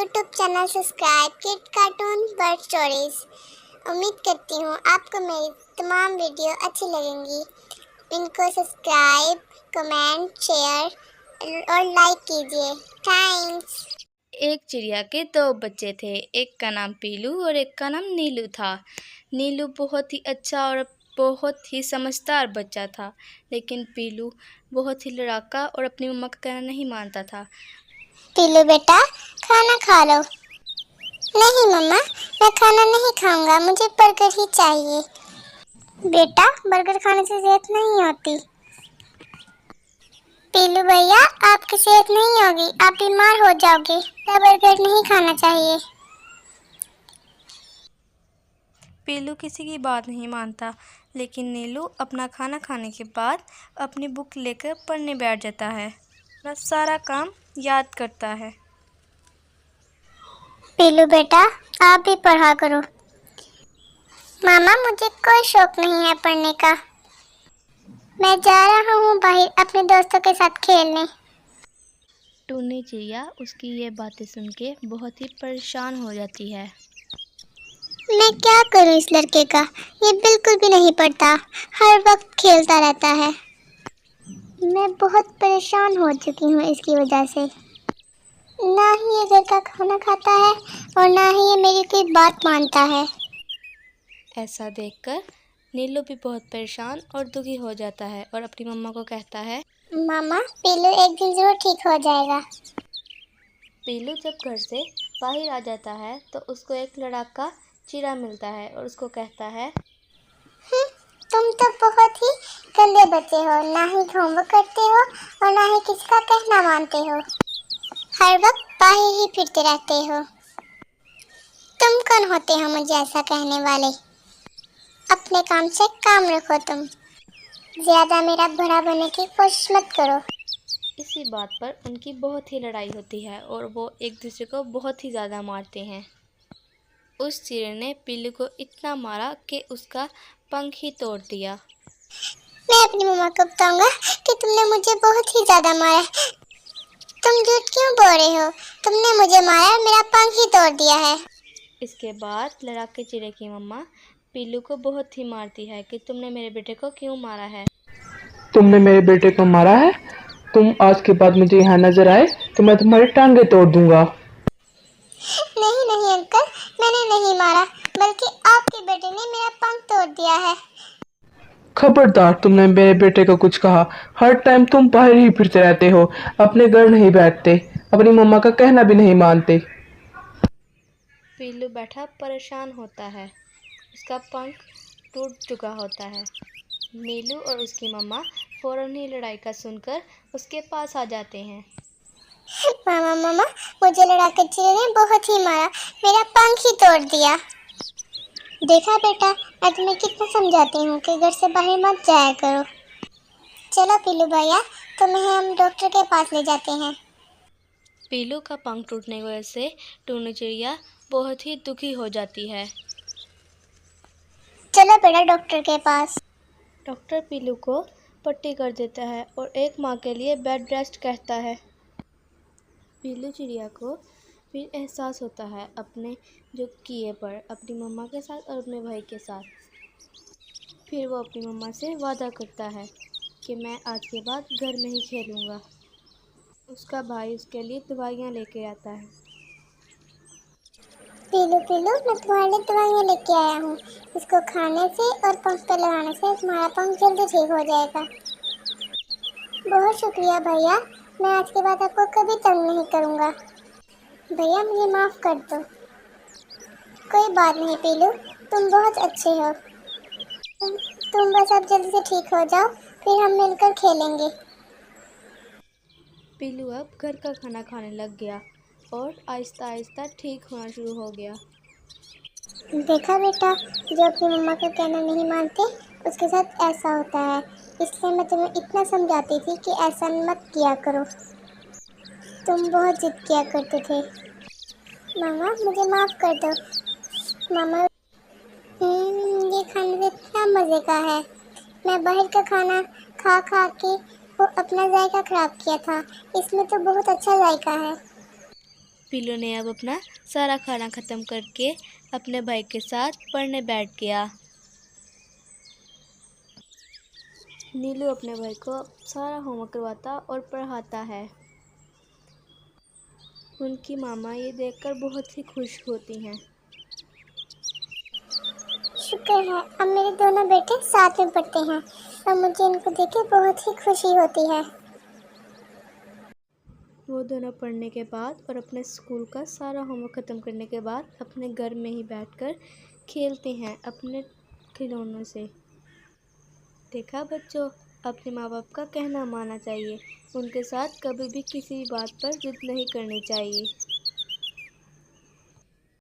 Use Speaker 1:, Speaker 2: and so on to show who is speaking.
Speaker 1: YouTube channel subscribe kid cartoon bird stories. उम्मीद करती हूँ आपको मेरी तमाम वीडियो अच्छी लगेंगी। इनको सब्सक्राइब, कमेंट, शेयर और लाइक कीजिए। थैंक्स।
Speaker 2: एक चिड़िया के दो बच्चे थे। एक का नाम पीलू और एक का नाम नीलू था। नीलू बहुत ही अच्छा और बहुत ही समझदार बच्चा था, लेकिन पीलू बहुत ही लड़ाका और अपनी मम्मा का कहना नहीं मानता था।
Speaker 1: पीलू बेटा, खाना खा लो। नहीं मम्मा, मैं खाना नहीं खाऊंगा, मुझे बर्गर ही चाहिए। बेटा, बर्गर खाने से सेहत नहीं होती। पीलू भैया, आपकी सेहत नहीं होगी, आप बीमार हो जाओगे। क्या बर्गर नहीं खाना चाहिए।
Speaker 2: पीलू किसी की बात नहीं मानता, लेकिन नीलू अपना खाना खाने के बाद अपनी बुक लेकर पढ़ने बैठ जाता है। अपना सारा काम याद करता है।
Speaker 1: पीलू बेटा, आप भी पढ़ा करो। मामा, मुझे कोई शौक नहीं है पढ़ने का। मैं जा रहा हूँ बाहर अपने दोस्तों के साथ खेलने।
Speaker 2: टूनी चिड़िया उसकी ये बातें सुन के बहुत ही परेशान हो जाती है।
Speaker 1: मैं क्या करूँ इस लड़के का, ये बिल्कुल भी नहीं पढ़ता, हर वक्त खेलता रहता है। मैं बहुत परेशान हो चुकी हूँ इसकी वजह से। ना ही ये घर का खाना खाता है और ना ही ये मेरी कोई बात मानता है।
Speaker 2: ऐसा देखकर नीलू भी बहुत परेशान और दुखी हो जाता है और अपनी मम्मा को कहता है,
Speaker 1: मामा, पीलू एक दिन जरूर ठीक हो जाएगा।
Speaker 2: पीलू जब घर से बाहर आ जाता है तो उसको एक लड़ाका चिड़ा मिलता है और उसको कहता है,
Speaker 1: तुम तो बहुत ही गंदे बच्चे हो, ना ही होमवर्क करते हो और ना ही किसी का कहना मानते हो। हर वक्त बाहर ही फिरते रहते हो। तुम कौन होते हो मुझे ऐसा कहने वाले। अपने काम से काम रखो। तुम ज्यादा मेरा बड़ा बनने की कोशिश मत करो।
Speaker 2: इसी बात पर उनकी बहुत ही लड़ाई होती है और वो एक दूसरे को बहुत ही ज़्यादा मारते हैं। उस चिड़िया ने पीलू को इतना मारा कि उसका पंख ही तोड़ दिया।
Speaker 1: मैं अपनी मम्मा को बताऊंगा कि तुमने मुझे बहुत ही ज्यादा मारा। तुम झूठ क्यों बोल रहे हो। तुमने मुझे मारा और मेरा पंख ही तोड़ दिया है।
Speaker 2: इसके बाद लड़ाके चिड़िया की मम्मा पीलू को बहुत ही मारती है कि तुमने मेरे बेटे को क्यों मारा है।
Speaker 3: तुमने मेरे बेटे को मारा है। तुम आज के बाद मुझे यहाँ नजर आए तो मैं तुम्हारी टांगे तोड़ दूंगा।
Speaker 1: नहीं नहीं अंकल, मैंने नहीं मारा, बल्कि आपके बेटे ने मेरा पंख तोड़ दिया है।
Speaker 3: खबरदार, तुमने मेरे बेटे को कुछ कहा। हर टाइम तुम बाहर ही फिरते रहते हो, अपने घर नहीं बैठते, अपनी मम्मा का कहना भी नहीं मानते।
Speaker 2: पीलू बैठा परेशान होता है। उसका पंख टूट चुका होता है। नीलू और उसकी मम्मा फौरन ही लड़ाई का सुनकर उसके पास आ जाते हैं।
Speaker 1: मामा मामा, मुझे लड़ाकर चिड़िया ने बहुत ही मारा, मेरा पंख ही तोड़ दिया। देखा बेटा, मैं तुम्हें कितना समझाती हूँ कि घर से बाहर मत जाया करो। चलो पीलू भैया, तुम्हें हम डॉक्टर के पास ले जाते हैं।
Speaker 2: पीलू का पंख टूटने की वजह से टूनी चिड़िया बहुत ही दुखी हो जाती है।
Speaker 1: चलो बेटा डॉक्टर के पास।
Speaker 2: डॉक्टर पीलू को पट्टी कर देता है और एक माह के लिए बेड रेस्ट कहता है। पीलू चिड़िया को फिर एहसास होता है अपने जो किए पर, अपनी मम्मा के साथ और अपने भाई के साथ। फिर वो अपनी मम्मा से वादा करता है कि मैं आज के बाद घर में ही खेलूँगा। उसका भाई उसके लिए दवाइयाँ लेके आता है।
Speaker 1: पीलू पीलू, मैं तुम्हारे लिए दवाइयाँ लेके आया हूँ। इसको खाने से और पंख पे लगाने से तुम्हारा पंख जल्दी ठीक हो जाएगा। बहुत शुक्रिया भैया, मैं आज के बाद आपको कभी तंग नहीं करूँगा। भैया मुझे माफ़ कर दो। कोई बात नहीं पीलू, तुम बहुत अच्छे हो। तुम बस अब जल्दी से ठीक हो जाओ, फिर हम मिलकर खेलेंगे।
Speaker 2: पीलू अब घर का खाना खाने लग गया और आहिस्ता आहिस्ता ठीक होना शुरू हो गया।
Speaker 1: देखा बेटा, जो अपनी मम्मा का कहना नहीं मानते उसके साथ ऐसा होता है। इसलिए मैं तुम्हें इतना समझाती थी कि ऐसा मत किया करो। तुम बहुत जिद किया करते थे। मामा मुझे माफ़ कर दो। मामा, ये खाने से इतना मज़े का है। मैं बाहर का खाना खा खा के वो अपना जायका ख़राब किया था, इसमें तो बहुत अच्छा जायका है।
Speaker 2: पीलू ने अब अपना सारा खाना ख़त्म करके अपने भाई के साथ पढ़ने बैठ गया। नीलू अपने भाई को सारा होमवर्क करवाता और पढ़ाता है। उनकी मामा ये देखकर बहुत ही खुश होती हैं।
Speaker 1: शुक्र है अब मेरे दोनों बेटे साथ में पढ़ते हैं और मुझे इनको देख के बहुत ही खुशी होती है।
Speaker 2: वो दोनों पढ़ने के बाद और अपने स्कूल का सारा होमवर्क ख़त्म करने के बाद अपने घर में ही बैठकर खेलते हैं अपने खिलौनों से। देखा बच्चों, अपने माँ बाप का कहना मानना चाहिए। उनके साथ कभी भी किसी बात पर जिद नहीं करनी चाहिए।